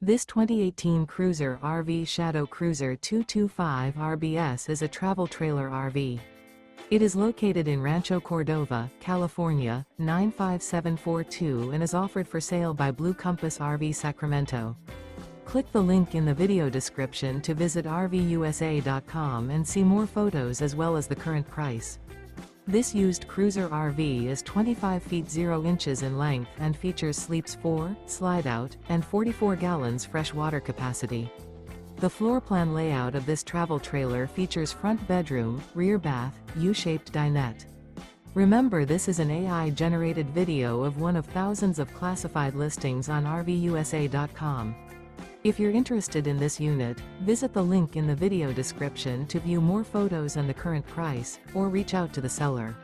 This 2018 Cruiser RV Shadow Cruiser 225 RBS is a travel trailer RV. It is located in Rancho Cordova, California, 95742 and is offered for sale by Blue Compass RV Sacramento. Click the link in the video description to visit RVUSA.com and see more photos as well as the current price. This used cruiser RV is 25 feet 0 inches in length and features sleeps 4, slide-out, and 44 gallons fresh water capacity. The floor plan layout of this travel trailer features front bedroom, rear bath, U-shaped dinette. Remember, this is an AI-generated video of one of thousands of classified listings on RVUSA.com. If you're interested in this unit, visit the link in the video description to view more photos and the current price, or reach out to the seller.